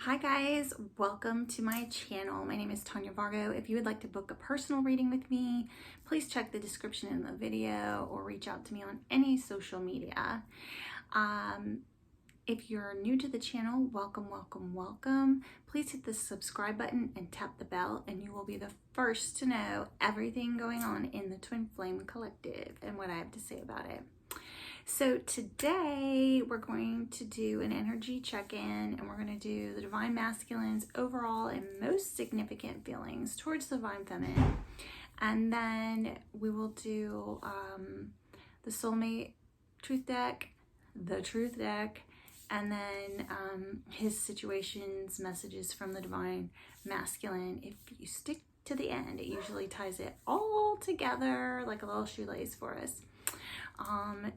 Hi guys, welcome to my channel. My name is Tanja Vargo. If you would like to book a personal reading with me, please check the description in the video or reach out to me on any social media. If you're new to the channel, welcome. Please hit the subscribe button and tap the bell and you will be the first to know everything going on in the Twin Flame Collective and what I have to say about it. So today we're going to do an energy check-in and we're going to do the Divine Masculine's overall and most significant feelings towards the Divine Feminine. And then we will do the Soulmate Truth Deck, the Truth Deck, and then his situations, messages from the Divine Masculine. If you stick to the end, it usually ties it all together like a little shoelace for us.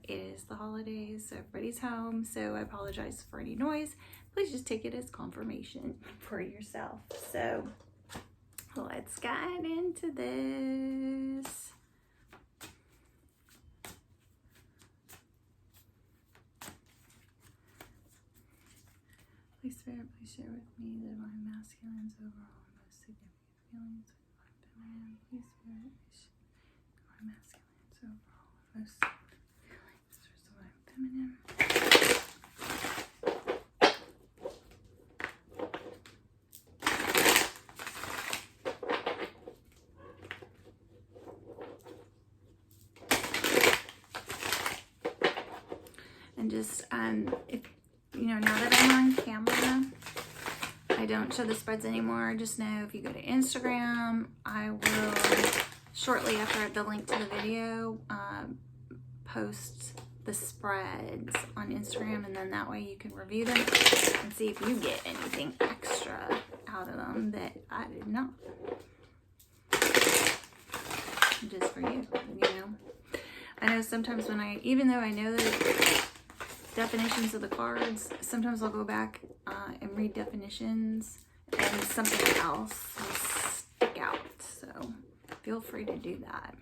It is the holidays, so everybody's home, so I apologize for any noise. Please just take it as confirmation for yourself. So let's get into this. Please Spirit, please share with me the Divine Masculine's overall most significant feelings with Divine Feminine. Please Spirit, please share the Divine Masculine's overall most significant feelings towards the Divine Feminine. And just if you know, now that I'm on camera, I don't show the spreads anymore. Just know if you go to Instagram, I will shortly after the link to the video post the spreads on Instagram, and then that way you can review them and see if you get anything extra out of them that I did not. Just for you, you know. I know sometimes when even though I know the definitions of the cards, sometimes I'll go back and read definitions and something else will stick out. So feel free to do that.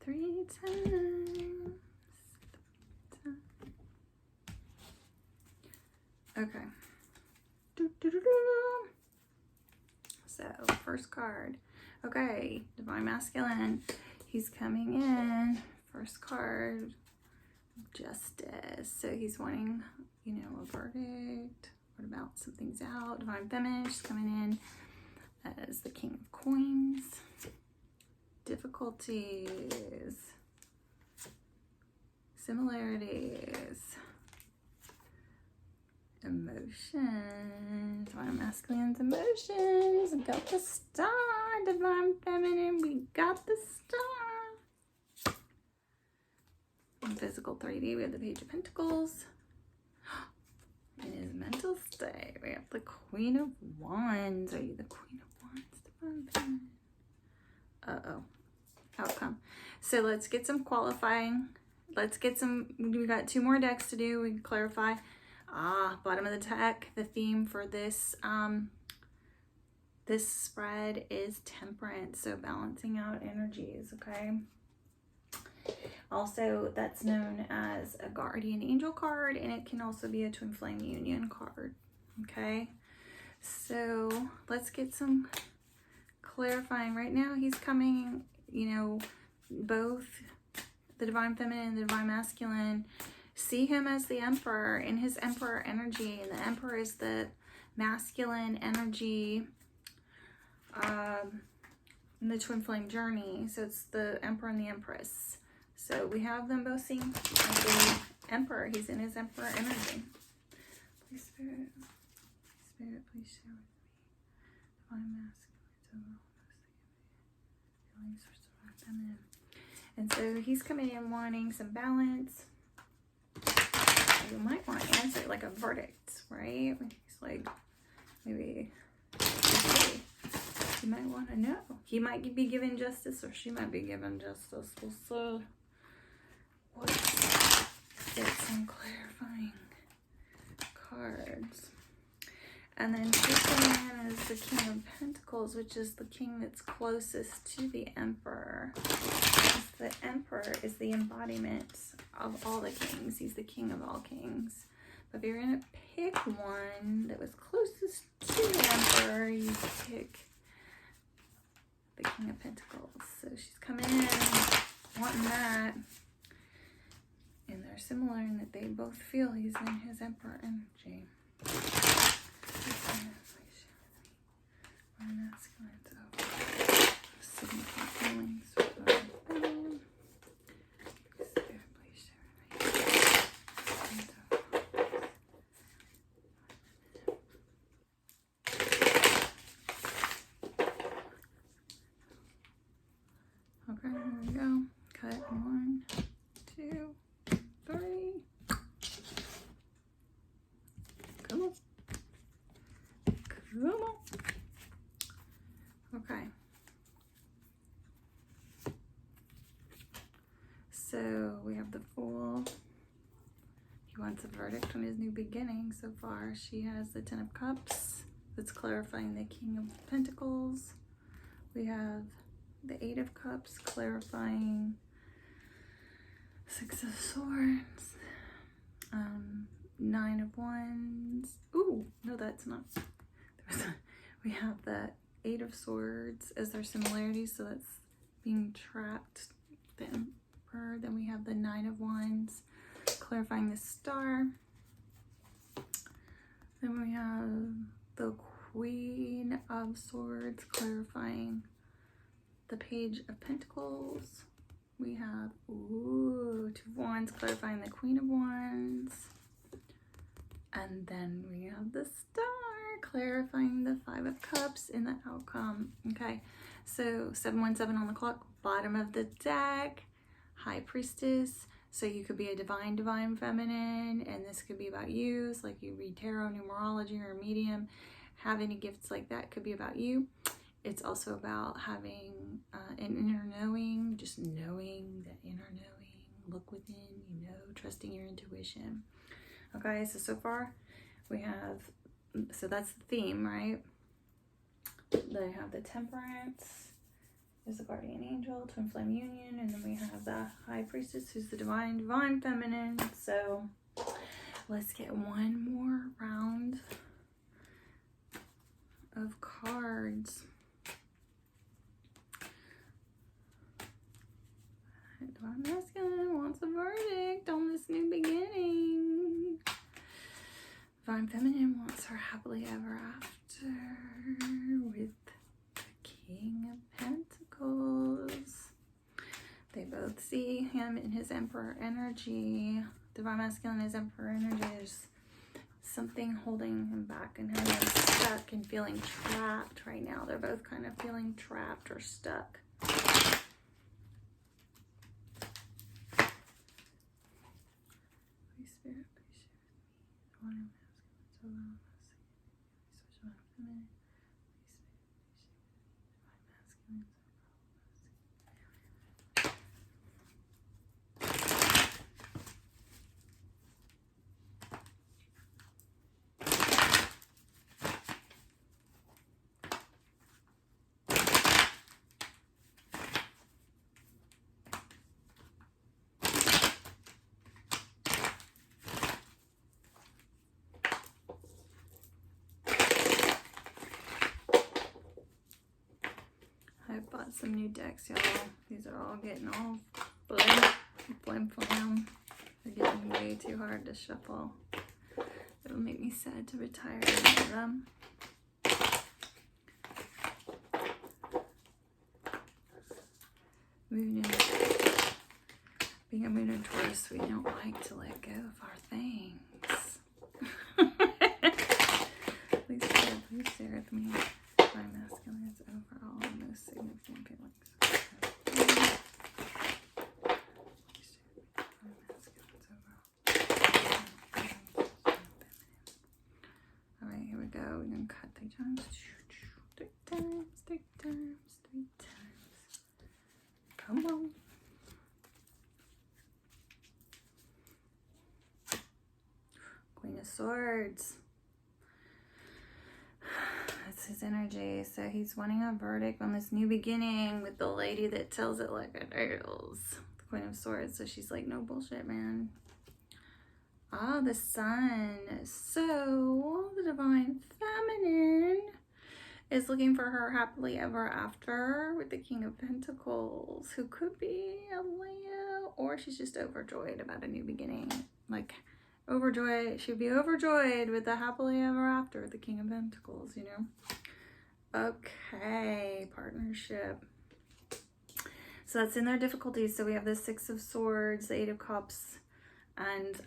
Three times. Okay. So, first card. Okay, Divine Masculine. He's coming in. First card, Justice. So he's wanting, you know, a verdict. What about something's out? Divine Feminine. She's coming in as the King of Coins. Difficulties, similarities, emotions, Divine Masculine's emotions. We got the Star, Divine Feminine, we got the Star. In physical 3D, we have the Page of Pentacles. In his mental state, we have the Queen of Wands. Are you the Queen of Wands, Divine Feminine? Uh-oh. Outcome. So let's get some qualifying. Let's get some, we got 2 more decks to do. We can clarify. Bottom of the deck, the theme for this this spread is temperance, so balancing out energies, okay? Also, that's known as a guardian angel card, and it can also be a twin flame union card, okay? So let's get some clarifying. Right now he's coming, you know, both the Divine Feminine and the Divine Masculine see him as the Emperor in his Emperor energy, and the Emperor is the masculine energy in the twin flame journey. So it's the Emperor and the Empress. So we have them both seen as the Emperor. He's in his Emperor energy. Please Spirit, please share with me Divine Masculine. Feminine. And so he's coming in wanting some balance. You might want to answer like a verdict, right? He's like, maybe You might want to know. He might be given justice, or she might be given justice. We'll see. Let's get some clarifying cards. And then this man is the King of Pentacles, which is the king that's closest to the Emperor. The Emperor is the embodiment of all the kings. He's the king of all kings. But if you're going to pick one that was closest to the Emperor, you pick the King of Pentacles. So she's coming in wanting that. And they're similar in that they both feel he's in his Emperor energy. Okay, here we go. Cut 1, 2, 3. Come on. Come on. Okay. So we have the Fool. He wants a verdict on his new beginning. So far, she has the 10 of Cups. That's clarifying the King of Pentacles. We have the 8 of Cups, clarifying 6 of Swords. 9 of Wands. Ooh, no, that's not. We have the 8 of Swords as their similarities, so that's being trapped, the Emperor. Then we have the 9 of Wands, clarifying the Star. Then we have the Queen of Swords, clarifying the Page of Pentacles. We have, ooh, 2 of Wands, clarifying the Queen of Wands. And then we have the Star, clarifying the 5 of Cups in the outcome. Okay, so 717 on the clock, bottom of the deck, High Priestess. So you could be a divine feminine, and this could be about you. It's like you read tarot, numerology, or a medium, have any gifts like that, could be about you. It's also about having an inner knowing, just knowing that inner knowing, look within, you know, trusting your intuition. Okay, so far we have, so that's the theme, right? They have the Temperance, there's the Guardian Angel, Twin Flame Union, and then we have the High Priestess, who's the divine feminine. So let's get one more round of cards. Divine Masculine wants a verdict on this new beginning. Divine Feminine wants her happily ever after with the King of Pentacles. They both see him in his Emperor energy. Divine Masculine is Emperor energy. There's something holding him back and having him stuck and feeling trapped right now. They're both kind of feeling trapped or stuck. Holy Spirit, please share with me. I bought some new decks, y'all. These are all getting all flim. They're getting way too hard to shuffle. It'll make me sad to retire any of them. Being a Moon and Taurus, we don't like to let go of our things. Please share with me. My masculine is overall the most significant feelings. Alright, here we go. We're going to cut 3 times. 3 times, 3 Swords. That's his energy. So he's wanting a verdict on this new beginning with the lady that tells it like it is. The Queen of Swords. So she's like, no bullshit, man. Ah, the Sun. So the Divine Feminine is looking for her happily ever after with the King of Pentacles, who could be a Leo, or she's just overjoyed about a new beginning. Like, overjoyed. She'd be overjoyed with the happily ever after with the King of Pentacles, you know? Okay, partnership. So that's in their difficulties. So we have the Six of Swords, the Eight of Cups, and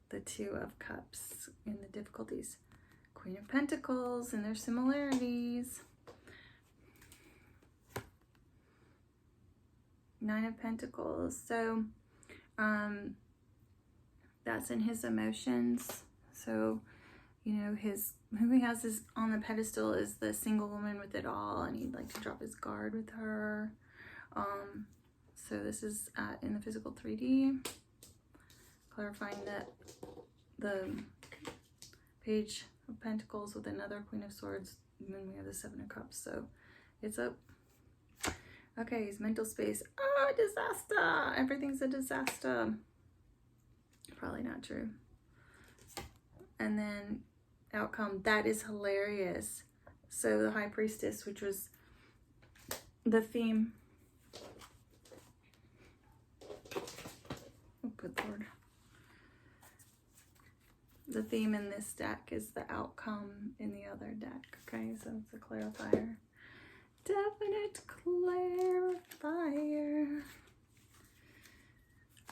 the Two of Cups in the difficulties. Queen of Pentacles and their similarities. Nine of Pentacles. So that's in his emotions. So, you know, who he has is on the pedestal is the single woman with it all, and he'd like to drop his guard with her. So this is in the physical 3D, clarifying that the Page of Pentacles with another Queen of Swords, and then we have the Seven of Cups. So it's up. Okay, his mental space. Oh, disaster. Everything's a disaster. Probably not true. And then outcome. That is hilarious. So the High Priestess, which was the theme. Oh, good Lord. The theme in this deck is the outcome in the other deck. Okay, so it's a clarifier. Definite clarifier.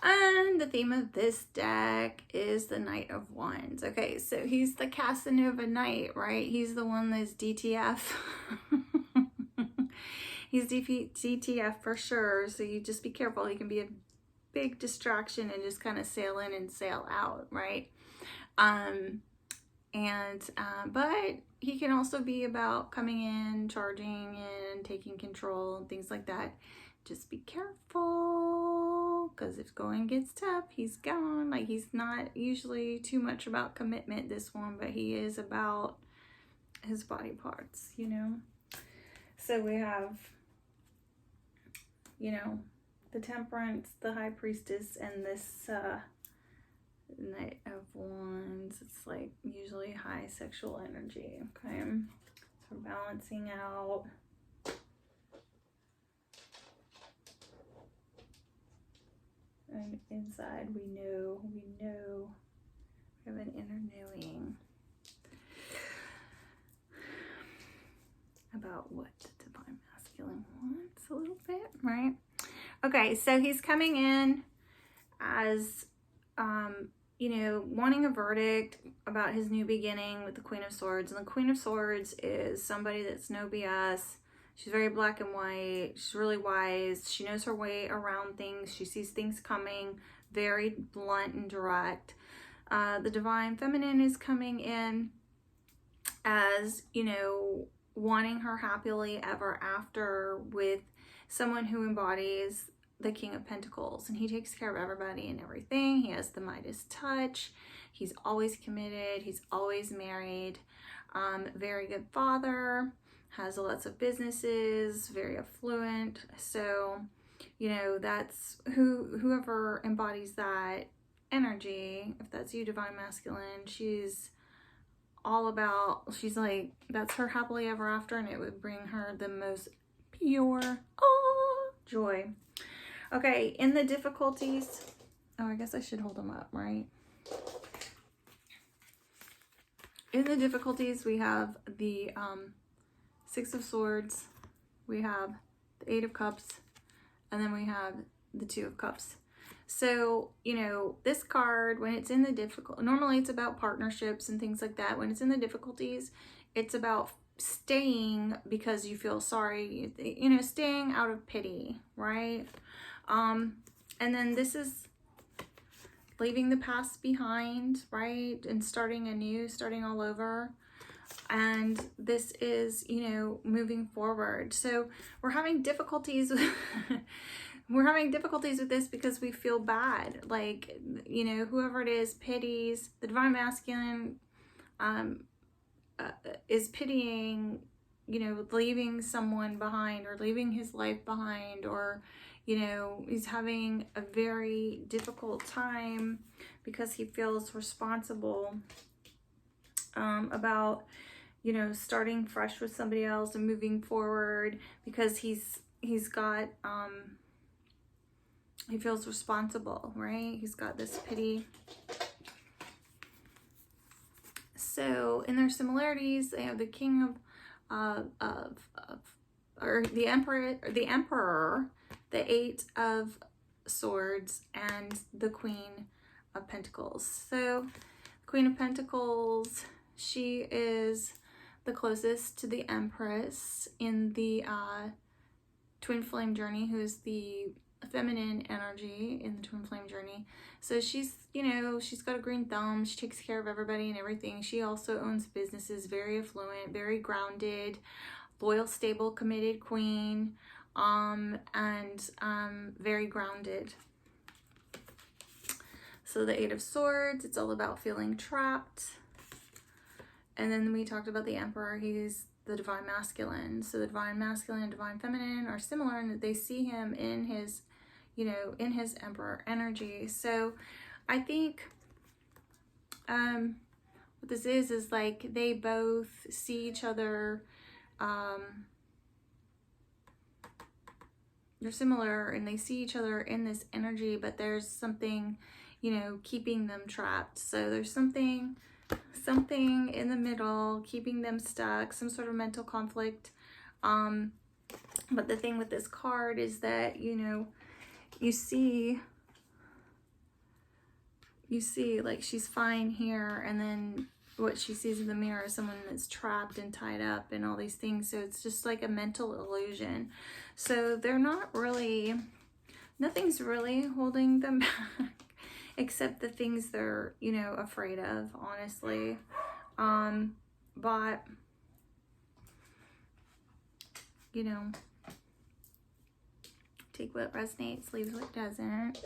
And the theme of this deck is the Knight of Wands. Okay, so he's the Casanova Knight, right? He's the one that's DTF. He's DTF for sure, so you just be careful. He can be a big distraction and just kind of sail in and sail out, right? But he can also be about coming in, charging in, taking control, and things like that. Just be careful, because if going gets tough, he's gone. Like, he's not usually too much about commitment, this one, but he is about his body parts, you know? So we have, you know, the Temperance, the High Priestess, and this Knight of Wands. It's like usually high sexual energy. Okay, so balancing out. And inside we know we have an inner knowing about what the Divine Masculine wants a little bit, right? Okay, so he's coming in as you know, wanting a verdict about his new beginning with the Queen of Swords. And the Queen of Swords is somebody that's no BS. She's very black and white. She's really wise. She knows her way around things. She sees things coming, very blunt and direct. The Divine Feminine is coming in as, you know, wanting her happily ever after with someone who embodies the King of Pentacles, and he takes care of everybody and everything. He has the Midas touch. He's always committed. He's always married. Very good father. Has lots of businesses. Very affluent. So, you know, that's whoever embodies that energy. If that's you, Divine Masculine, she's all about. She's like, that's her happily ever after, and it would bring her the most pure joy. Okay, in the difficulties, oh, I guess I should hold them up, right? In the difficulties, we have the Six of Swords, we have the Eight of Cups, and then we have the Two of Cups. So, you know, this card, when it's in the normally it's about partnerships and things like that. When it's in the difficulties, it's about staying because you feel sorry, you know, staying out of pity, right? And then this is leaving the past behind, right? And starting anew, starting all over. And this is, you know, moving forward. So we're having difficulties we're having difficulties with this because we feel bad. Like, you know, whoever it is pities, the divine masculine is pitying, you know, leaving someone behind or leaving his life behind, or, you know, he's having a very difficult time because he feels responsible about, you know, starting fresh with somebody else and moving forward, because he's got, he feels responsible, right? He's got this pity. So in their similarities, they have the king or the emperor, the 8 of swords, and the queen of pentacles. So queen of pentacles, she is the closest to the empress in the twin flame journey, who is the feminine energy in the twin flame journey. So she's, you know, she's got a green thumb. She takes care of everybody and everything. She also owns businesses, very affluent, very grounded, loyal, stable, committed queen, and very grounded. So the 8 of swords, it's all about feeling trapped. And then we talked about the emperor. He's the divine masculine. So the divine masculine and divine feminine are similar in that they see him in his, you know, in his emperor energy. So I think what this is like they both see each other, they're similar and they see each other in this energy, but there's something, you know, keeping them trapped. So there's something in the middle keeping them stuck, some sort of mental conflict. But the thing with this card is that, you know, you see like she's fine here, and then what she sees in the mirror is someone that's trapped and tied up and all these things. So it's just like a mental illusion. So they're not really, nothing's really holding them back except the things they're, you know, afraid of, honestly. But, you know, take what resonates, leave what doesn't.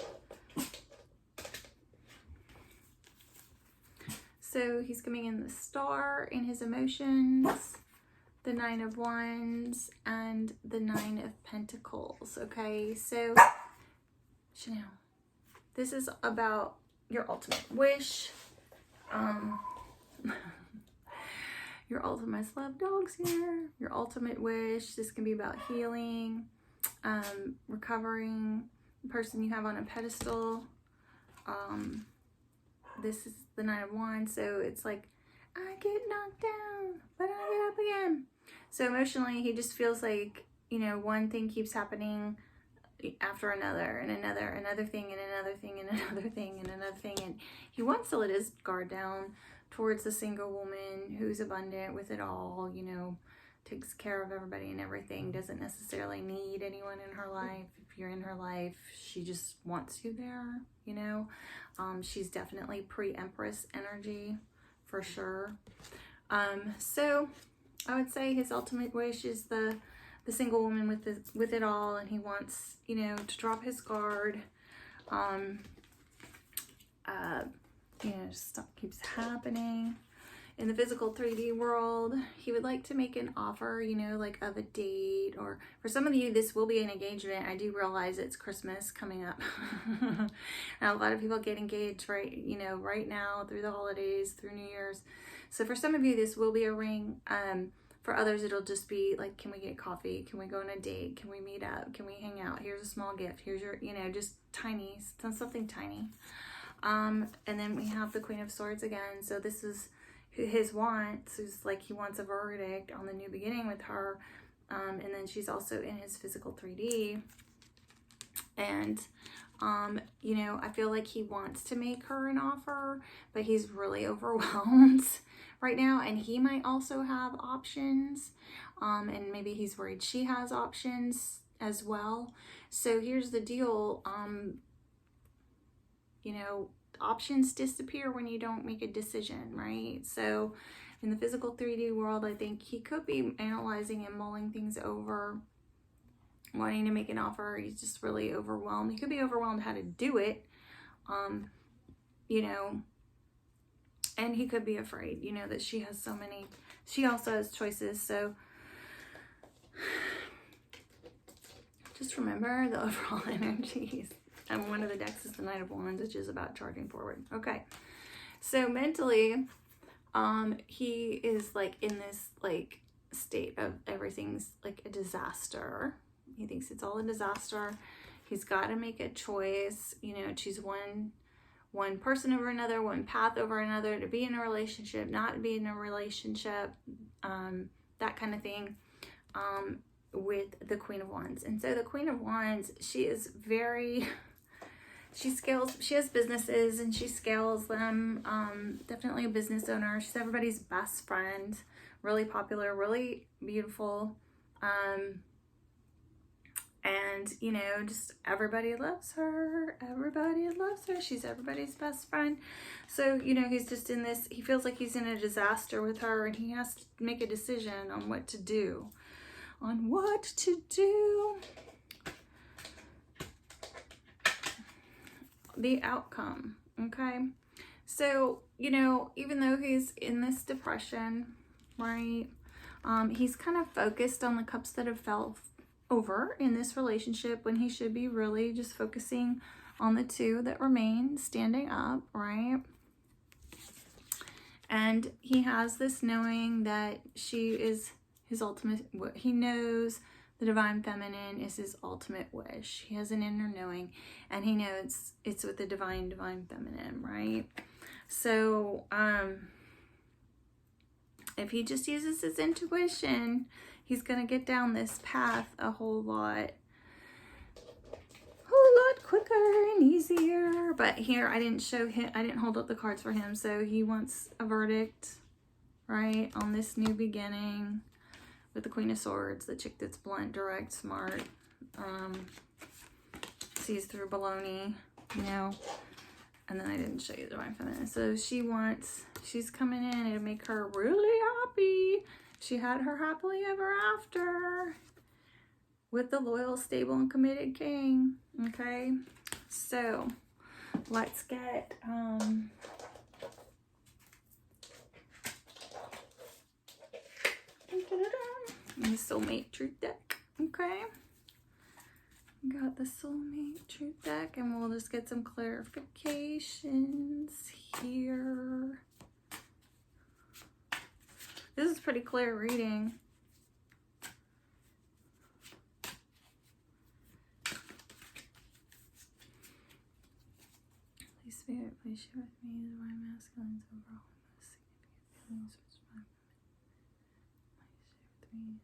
So he's coming in the Star in his emotions, the 9 of Wands, and the 9 of Pentacles. Okay, so Chanel, this is about your ultimate wish. Your ultimate love dogs here. Your ultimate wish. This can be about healing, recovering the person you have on a pedestal. This is the 9 of Wands, so it's like, I get knocked down, but I get up again. So emotionally, he just feels like, you know, one thing keeps happening after another, and another thing, and another thing, and another thing, and another thing. And he wants to let his guard down towards a single woman who's abundant with it all, you know, takes care of everybody and everything, doesn't necessarily need anyone in her life. If you're in her life, she just wants you there, you know. She's definitely pre-Empress energy for sure. So I would say his ultimate wish is the single woman with it all, and he wants, you know, to drop his guard. You know, stuff keeps happening. In the physical 3D world, he would like to make an offer, you know, like of a date, or for some of you, this will be an engagement. I do realize it's Christmas coming up. And a lot of people get engaged right, you know, right now through the holidays, through New Year's. So for some of you, this will be a ring. For others, it'll just be like, can we get coffee? Can we go on a date? Can we meet up? Can we hang out? Here's a small gift. Here's your, you know, just tiny, something tiny. And then we have the Queen of Swords again. So this is his wants, is like he wants a verdict on the new beginning with her. And then she's also in his physical 3D. And, you know, I feel like he wants to make her an offer, but he's really overwhelmed right now. And he might also have options. And maybe he's worried she has options as well. So here's the deal. You know, options disappear when you don't make a decision, right? So in the physical 3D world, I think he could be analyzing and mulling things over wanting to make an offer. He's just really overwhelmed. He could be overwhelmed how to do it, you know, and he could be afraid, you know, that she has so many, she also has choices. So just remember the overall energies. And one of the decks is the Knight of Wands, which is about charging forward. Okay. So mentally, he is like in this like state of everything's like a disaster. He thinks it's all a disaster. He's got to make a choice, you know, choose one person over another, one path over another, to be in a relationship, not be in a relationship, that kind of thing, with the Queen of Wands. And so the Queen of Wands, she is very, she has businesses and she scales them. Definitely a business owner. She's everybody's best friend, really popular, really beautiful. And, you know, just everybody loves her. Everybody loves her. She's everybody's best friend. So, you know, he's just in this, he feels like he's in a disaster with her, and he has to make a decision on what to do. On what to do. The outcome, okay? So, you know, even though he's in this depression, right, he's kind of focused on the cups that have fell over in this relationship, when he should be really just focusing on the two that remain standing up, right? And he has this knowing that she is his ultimate, he knows the divine feminine is his ultimate wish. He has an inner knowing, and he knows it's with the divine feminine, right? So, if he just uses his intuition, he's going to get down this path a whole lot quicker and easier. But here, I didn't show him, I didn't hold up the cards for him. So he wants a verdict, right, on this new beginning with the Queen of Swords, the chick that's blunt, direct, smart, sees through baloney, you know. And then I didn't show you the divine feminine. So she's coming in to make her really happy. She had her happily ever after with the loyal, stable, and committed king. Okay, so let's get the Soulmate Truth deck. Okay, got the Soulmate Truth deck, and we'll just get some clarifications here. This is pretty clear reading. Please, Spirit, please share with me the divine masculines overall. Please share with me the divine masculines.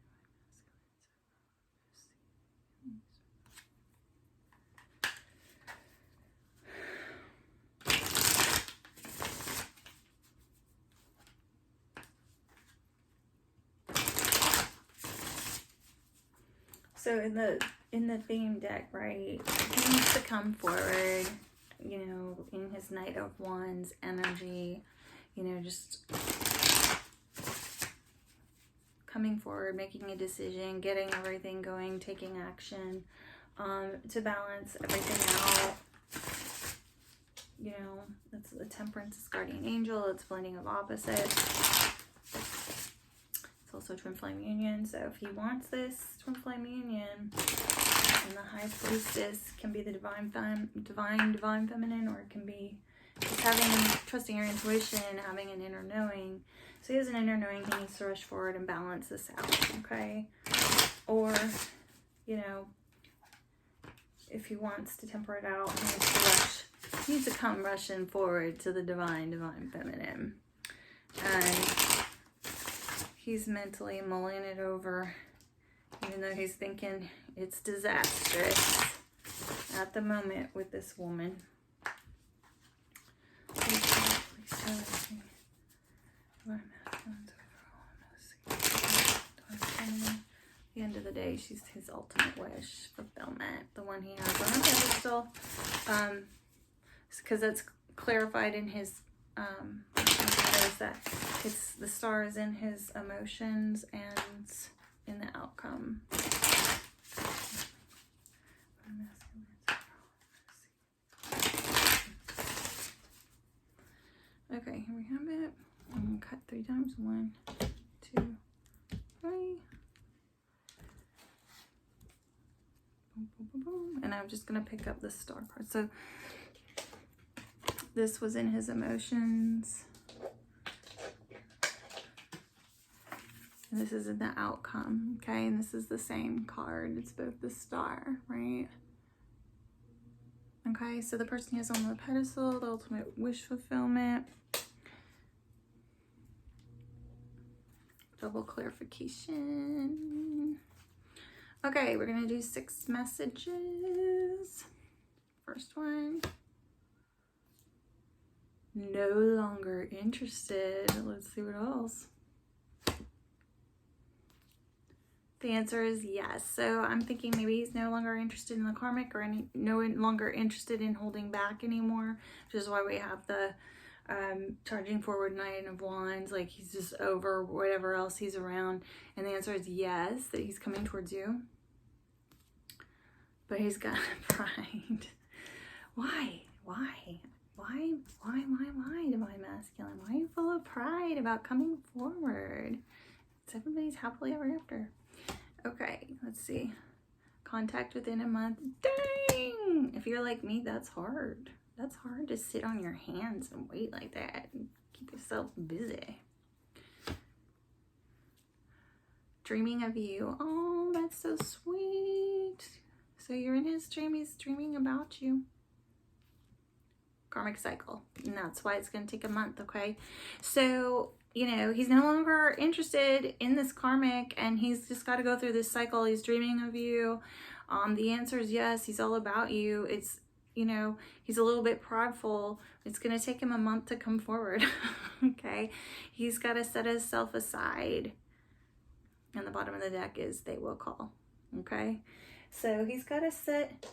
So in the theme deck, right, he needs to come forward, you know, in his Knight of Wands energy, you know, just coming forward, making a decision, getting everything going, taking action, to balance everything out. You know, that's the Temperance is guardian angel. It's blending of opposites. It's also twin flame union. So if he wants this twin flame union, and the High Priestess can be the divine feminine, or it can be just trusting your intuition, having an inner knowing. So he has an inner knowing. He needs to rush forward and balance this out, okay? Or, you know, if he wants to temper it out, he needs to rush. He needs to come rushing forward to the divine feminine. And he's mentally mulling it over, even though he's thinking it's disastrous at the moment with this woman. At the end of the day, she's his ultimate wish fulfillment, the one he has on a pedestal, because that's clarified in his that it's the stars in his emotions and in the outcome. Okay, here we have it. I'm gonna cut 3 times. 1, 2, 3. Boom, boom, boom, boom. And I'm just gonna pick up the star card. So this was in his emotions. And this is in the outcome, okay? And this is the same card. It's both the star, right? Okay, so the person he has on the pedestal, the ultimate wish fulfillment. Double clarification. Okay, we're gonna do 6 messages. First one. No longer interested. Let's see what else. The answer is yes. So I'm thinking maybe he's no longer interested in the karmic, or no longer interested in holding back anymore, which is why we have the charging forward Knight of Wands, like he's just over whatever else he's around. And the answer is yes, that he's coming towards you. But he's got pride. Why? Divine Masculine? Why are you full of pride about coming forward? It's everybody's happily ever after. Okay, let's see. Contact within a month. Dang! If you're like me, that's hard. That's hard to sit on your hands and wait like that and keep yourself busy. Dreaming of you. Oh, that's so sweet. So you're in his dream. He's dreaming about you. Karmic cycle. And that's why it's going to take a month, okay? So, you know, he's no longer interested in this karmic, and he's just got to go through this cycle. He's dreaming of you. The answer is yes. He's all about you. It's, you know, he's a little bit prideful. It's going to take him a month to come forward, okay? He's got to set himself aside. And the bottom of the deck is they will call, okay? So he's got to set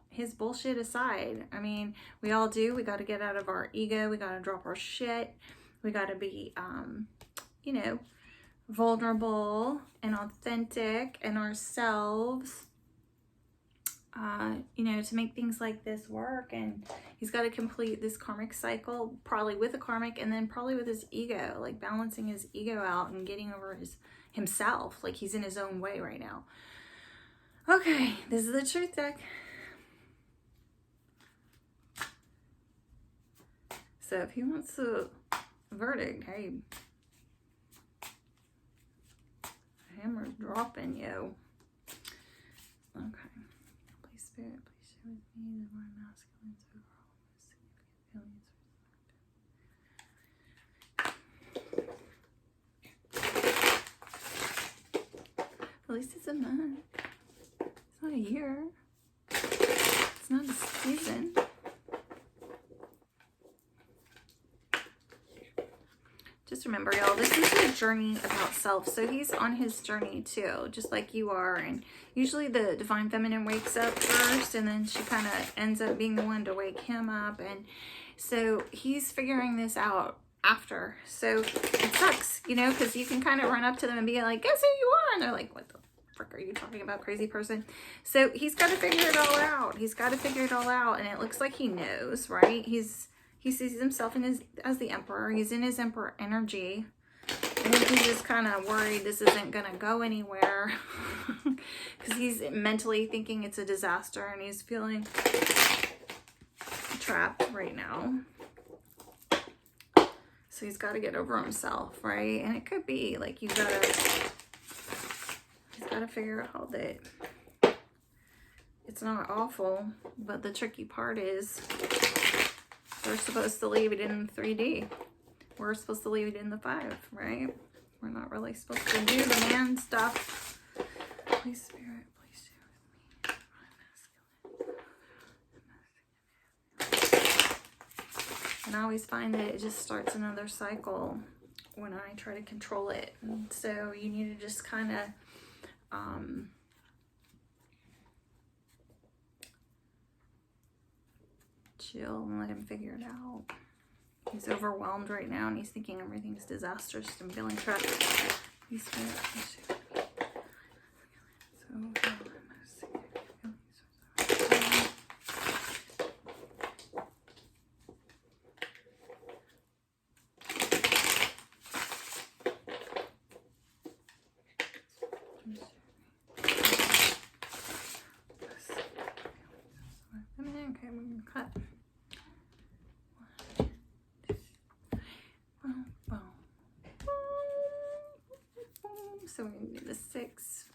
his bullshit aside. I mean, we all do. We got to get out of our ego. We got to drop our shit. We got to be, you know, vulnerable and authentic and ourselves, you know, to make things like this work. And he's got to complete this karmic cycle, probably with a karmic, and then probably with his ego, like balancing his ego out and getting over himself. Like he's in his own way right now. Okay, this is the truth deck. So if he wants a verdict, hey, hammer's dropping, yo. Okay. Please, Spirit, please share with me the more masculine overall significant feelings. At least it's a month. It's not a year. It's not a season. Just remember, y'all, this is a journey about self. So he's on his journey too, just like you are. And usually the divine feminine wakes up first, and then she kind of ends up being the one to wake him up. And so he's figuring this out after. So it sucks, you know, because you can kind of run up to them and be like, guess who you are? And they're like, what the frick are you talking about, crazy person? So he's got to figure it all out. He's got to figure it all out. And it looks like he knows, right? He sees himself as the emperor. He's in his emperor energy. I think he's just kind of worried this isn't going to go anywhere. Because he's mentally thinking it's a disaster. And he's feeling trapped right now. So he's got to get over himself, right? And it could be like he's got to figure out that it's not awful. But the tricky part is, we're supposed to leave it in 3D. We're supposed to leave it in the 5, right? We're not really supposed to do the man stuff. Please, Spirit, please share with me. And I always find that it just starts another cycle when I try to control it. And so you need to just kind of chill and let him figure it out. He's overwhelmed right now, and he's thinking everything's disastrous and feeling trapped. Please, Spirit, please share with me. So we're going to do the 6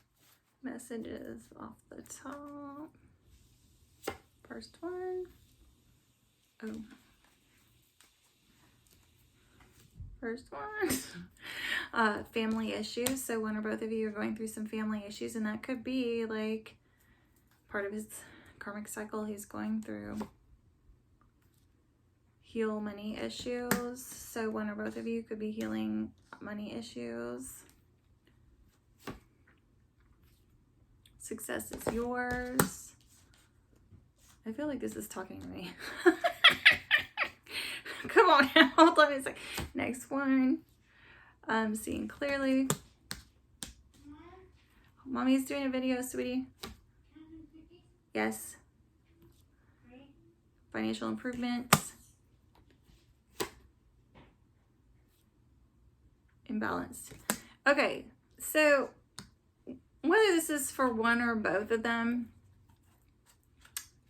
messages off the top. First one. Oh. First one. Family issues. So one or both of you are going through some family issues, and that could be like part of his karmic cycle he's going through. Heal money issues. So one or both of you could be healing money issues. Success is yours. I feel like this is talking to me. Come on, hold on a second. Next one. I'm seeing clearly. Mommy's doing a video, sweetie. Yes. Financial improvements. Imbalanced. Okay, so whether this is for one or both of them,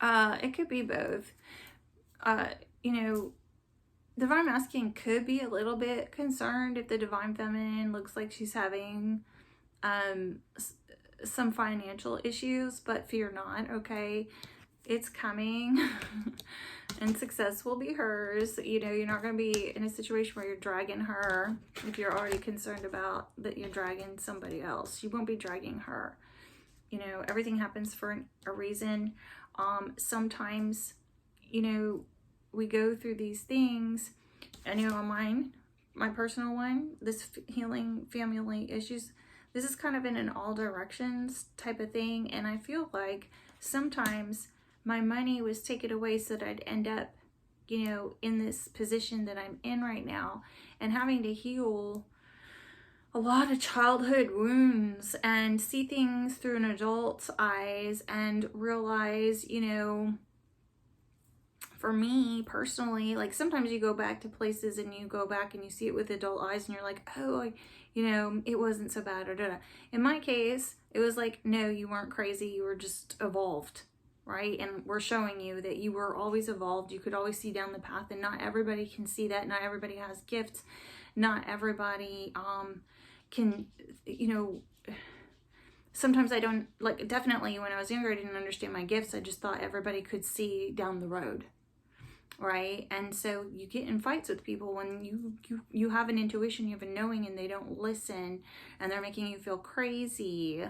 it could be both. You know, Divine Masculine could be a little bit concerned if the Divine Feminine looks like she's having some financial issues, but fear not, okay? It's coming and success will be hers. You know, you're not going to be in a situation where you're dragging her if you're already concerned about that you're dragging somebody else. You won't be dragging her. You know, everything happens for a reason. Sometimes, you know, we go through these things. I know on mine, my personal one, this healing family issues, this is kind of in an all directions type of thing. And I feel like sometimes my money was taken away so that I'd end up, you know, in this position that I'm in right now and having to heal a lot of childhood wounds and see things through an adult's eyes and realize, you know, for me personally, like sometimes you go back to places and you go back and you see it with adult eyes and you're like, oh, you know, it wasn't so bad or da-da. In my case, it was like, no, you weren't crazy. You were just evolved, right? And we're showing you that you were always evolved. You could always see down the path, and not everybody can see that. Not everybody has gifts. Not everybody can, you know, sometimes I don't, like, definitely when I was younger, I didn't understand my gifts. I just thought everybody could see down the road. Right? And so you get in fights with people when you have an intuition, you have a knowing, and they don't listen, and they're making you feel crazy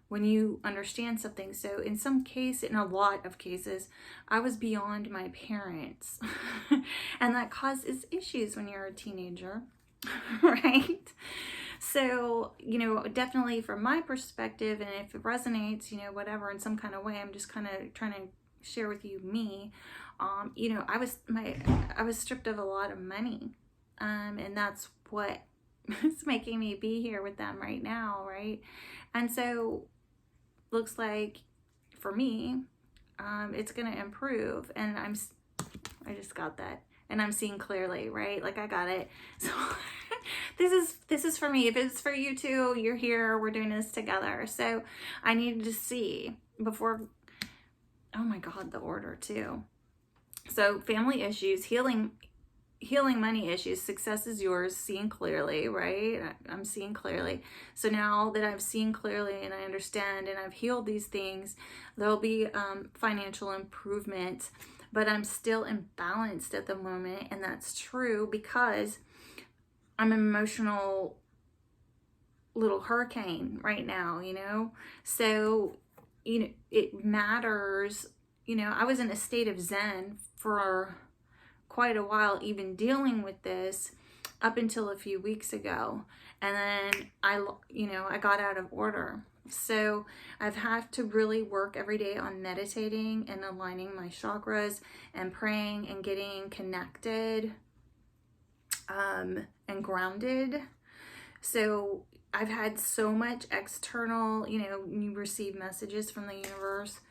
when you understand something. So in some case, in a lot of cases, I was beyond my parents. And that causes issues when you're a teenager, right? So, you know, definitely from my perspective, and if it resonates, you know, whatever, in some kind of way, I'm just kind of trying to share with you me. You know, I was stripped of a lot of money, and that's what is making me be here with them right now, right? And so looks like for me, it's gonna improve, and I just got that, and I'm seeing clearly, right? Like I got it. So this is for me. If it's for you too, you're here, we're doing this together. So I needed to see before. Oh my God, the order too. So family issues, healing money issues, success is yours, seeing clearly, right? I'm seeing clearly. So now that I've seen clearly and I understand and I've healed these things, there'll be financial improvement, but I'm still imbalanced at the moment. And that's true because I'm an emotional little hurricane right now, you know? So, you know, it matters. You know, I was in a state of Zen for quite a while, even dealing with this up until a few weeks ago. And then I got out of order. So I've had to really work every day on meditating and aligning my chakras and praying and getting connected and grounded. So I've had so much external, you know, you receive messages from the universe.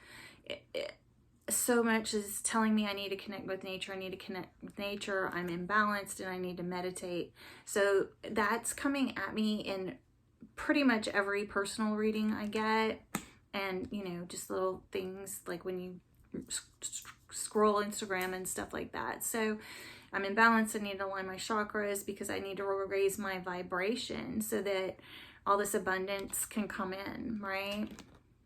So much is telling me I need to connect with nature. I need to connect with nature. I'm imbalanced and I need to meditate. So that's coming at me in pretty much every personal reading I get. And, you know, just little things like when you scroll Instagram and stuff like that. So I'm imbalanced. I need to align my chakras because I need to raise my vibration so that all this abundance can come in, right?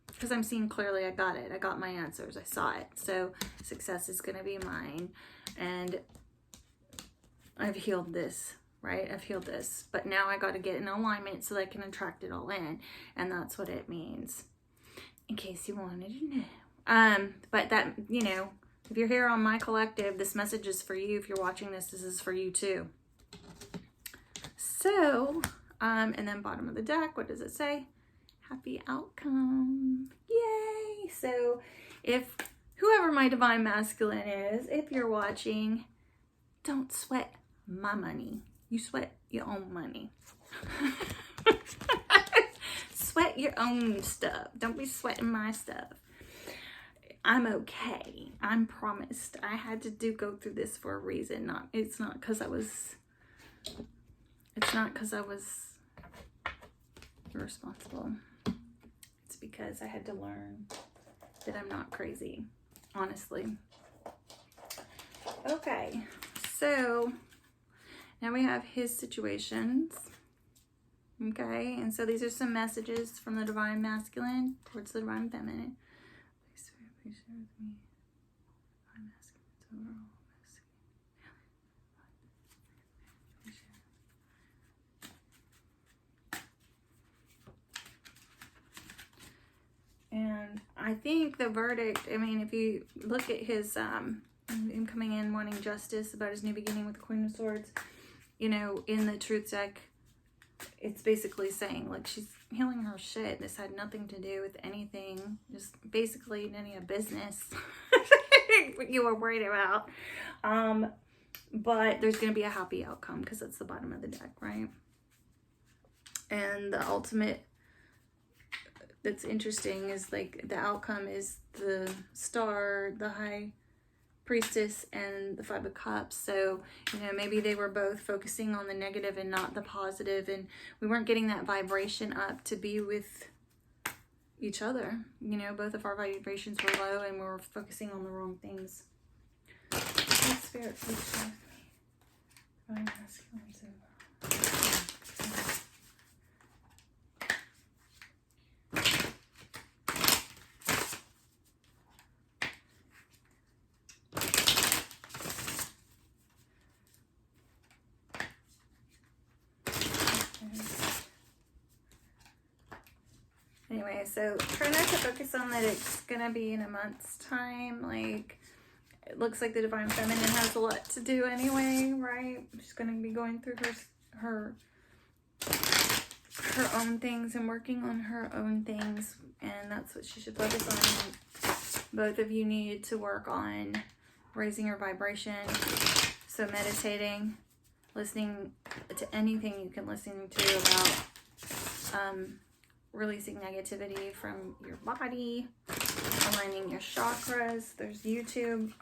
Because I'm seeing clearly I got it. I got my answers. I saw it. So success is going to be mine. And I've healed this, right? I've healed this. But now I got to get in alignment so that I can attract it all in. And that's what it means. In case you wanted to know. But that, you know, if you're here on my collective, this message is for you. If you're watching this, this is for you too. So, and then bottom of the deck, what does it say? Happy outcome. Yay! So if whoever my divine masculine is, if you're watching, don't sweat my money. You sweat your own money. Sweat your own stuff. Don't be sweating my stuff. I'm okay. I'm promised. I had to go through this for a reason. It's not because I was irresponsible. It's because I had to learn that I'm not crazy, honestly. Okay, so now we have his situations. Okay, and so these are some messages from the divine masculine towards the divine feminine. Please share with me. Divine masculine's overall message. And I think the verdict, I mean, if you look at his, him coming in wanting justice about his new beginning with the Queen of Swords, you know, in the truth deck, it's basically saying, like, she's healing her shit. This had nothing to do with anything. Just basically none of your business. What you were worried about. But there's going to be a happy outcome because that's the bottom of the deck, right? And the ultimate that's interesting is, like, the outcome is the Star, the High Priestess, and the Five of Cups. So, you know, maybe they were both focusing on the negative and not the positive, and we weren't getting that vibration up to be with each other. You know, both of our vibrations were low and we were focusing on the wrong things. Holy Spirit, please show me. Divine masculine, so anyway, so try not to focus on that it's gonna be in a month's time. Like, it looks like the divine feminine has a lot to do anyway, right? She's gonna be going through her own things and working on her own things, and that's what she should focus on. Both of you need to work on raising your vibration. So meditating, listening to anything you can listen to about releasing negativity from your body, aligning your chakras. There's YouTube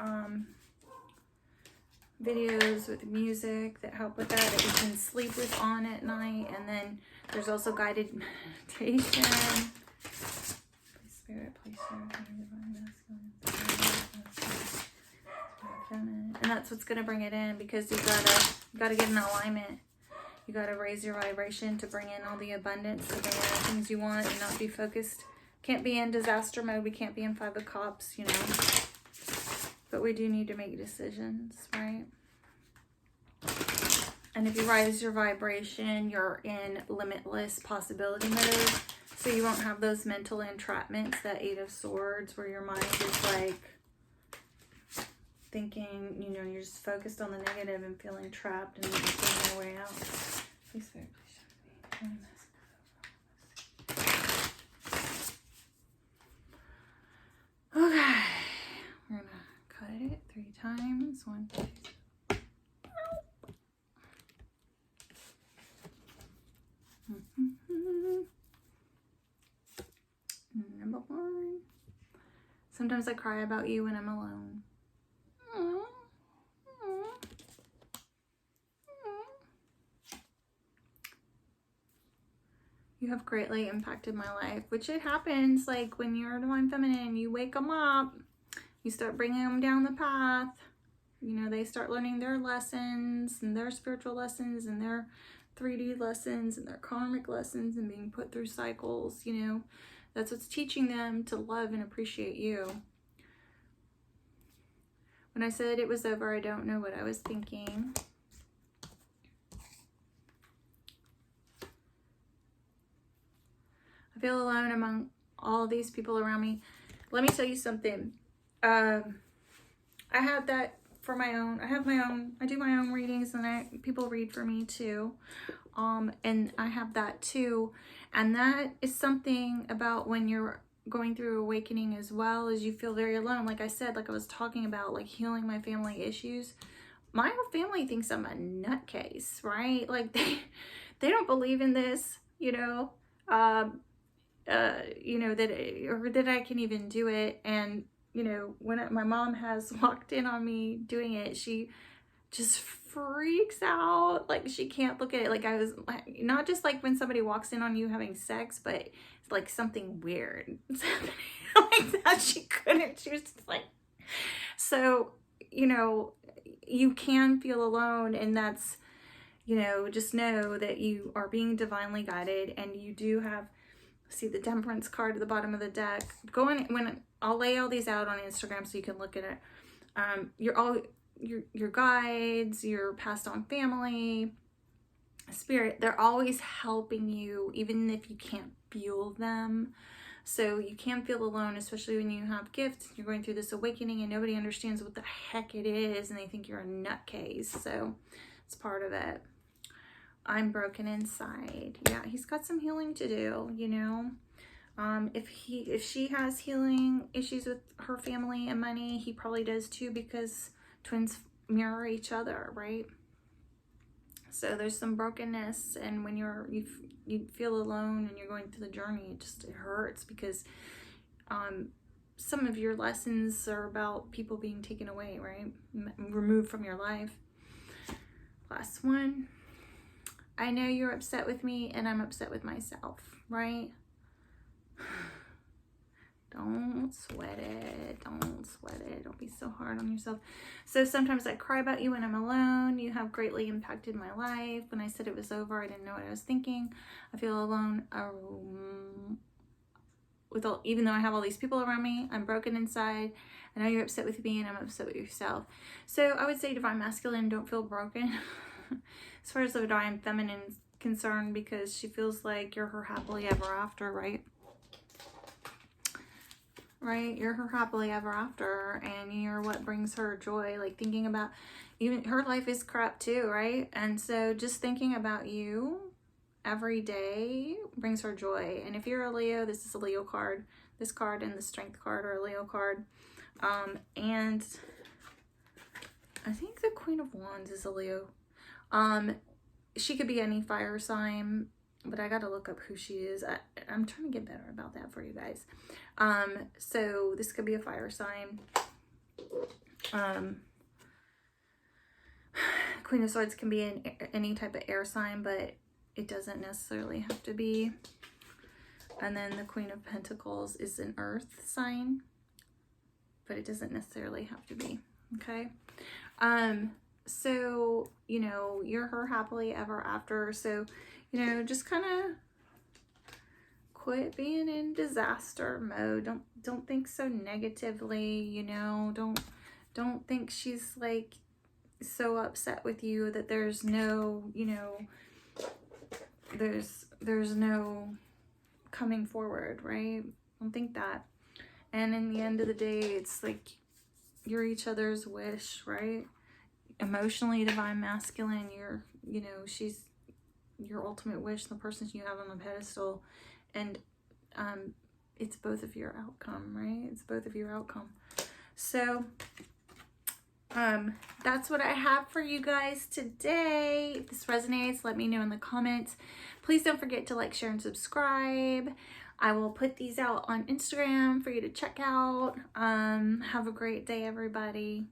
videos with music that help with that you can sleep with on at night. And then there's also guided meditation. Please Spirit, please share with me, divine masculine, and that's what's gonna bring it in, because you gotta get in alignment. You got to raise your vibration to bring in all the abundance, to bring in the things you want, and not be focused. Can't be in disaster mode. We can't be in Five of Cups, you know. But we do need to make decisions, right? And if you raise your vibration, you're in limitless possibility mode. So you won't have those mental entrapments, that Eight of Swords, where your mind is like thinking, you know, you're just focused on the negative and feeling trapped and not seeing your way out. Please, Spirit, please show me. Okay, we're gonna cut it 3 times. 1, 2, 3. Number 1. Sometimes I cry about you when I'm alone. You have greatly impacted my life, which it happens, like, when you're a divine feminine, you wake them up, you start bringing them down the path, you know, they start learning their lessons and their spiritual lessons and their 3D lessons and their karmic lessons and being put through cycles, you know. That's what's teaching them to love and appreciate you. When I said it was over, I don't know what I was thinking. I feel alone among all these people around me. Let me tell you something. I have that for my own. I do my own readings, and people read for me too. And I have that too. And that is something about when you're going through awakening as well, as you feel very alone. Like I said, like I was talking about, like healing my family issues. My whole family thinks I'm a nutcase, right? Like they don't believe in this, you know. You know, that I can even do it. And, you know, when my mom has walked in on me doing it, she just freaks out. Like she can't look at it. Like I was not just like when somebody walks in on you having sex, but it's like something weird like that. She was just like, so, you know, you can feel alone, and that's, you know, just know that you are being divinely guided, and you do have, see the Temperance card at the bottom of the deck. Go in, when I'll lay all these out on Instagram so you can look at it. Your guides, your passed on family, spirit, they're always helping you, even if you can't feel them. So you can feel alone, especially when you have gifts. You're going through this awakening and nobody understands what the heck it is, and they think you're a nutcase. So it's part of it. I'm broken inside. Yeah, he's got some healing to do, you know. If she has healing issues with her family and money, he probably does too, because twins mirror each other, right? So there's some brokenness, and when you feel alone and you're going through the journey, it hurts, because some of your lessons are about people being taken away, right? Removed from your life. Last one. I know you're upset with me, and I'm upset with myself, right? Don't sweat it. Don't sweat it. Don't be so hard on yourself. So sometimes I cry about you when I'm alone. You have greatly impacted my life. When I said it was over, I didn't know what I was thinking. I feel alone even though I have all these people around me. I'm broken inside. I know you're upset with me, and I'm upset with yourself. So I would say Divine Masculine, don't feel broken. As far as the Divine Feminine is concerned, because she feels like you're her happily ever after, right? Right? You're her happily ever after, and you're what brings her joy. Like thinking about, even her life is crap too, right? And so just thinking about you every day brings her joy. And if you're a Leo, this is a Leo card. This card and the Strength card are a Leo card. And I think the Queen of Wands is a Leo. She could be any fire sign, but I gotta look up who she is. I'm trying to get better about that for you guys. So this could be a fire sign. Queen of Swords can be any type of air sign, but it doesn't necessarily have to be. And then the Queen of Pentacles is an earth sign, but it doesn't necessarily have to be. Okay. So, you know, you're her happily ever after. So, you know, just kind of quit being in disaster mode. Don't think so negatively, you know. Don't think she's like so upset with you that there's no, you know, there's no coming forward, right? Don't think that. And in the end of the day, it's like you're each other's wish, right? Emotionally Divine Masculine, you know, she's your ultimate wish, the person you have on the pedestal, and it's both of your outcome, right? It's both of your outcome. So that's what I have for you guys today. If this resonates, let me know in the comments. Please don't forget to like, share, and subscribe. I will put these out on Instagram for you to check out. Have a great day, everybody.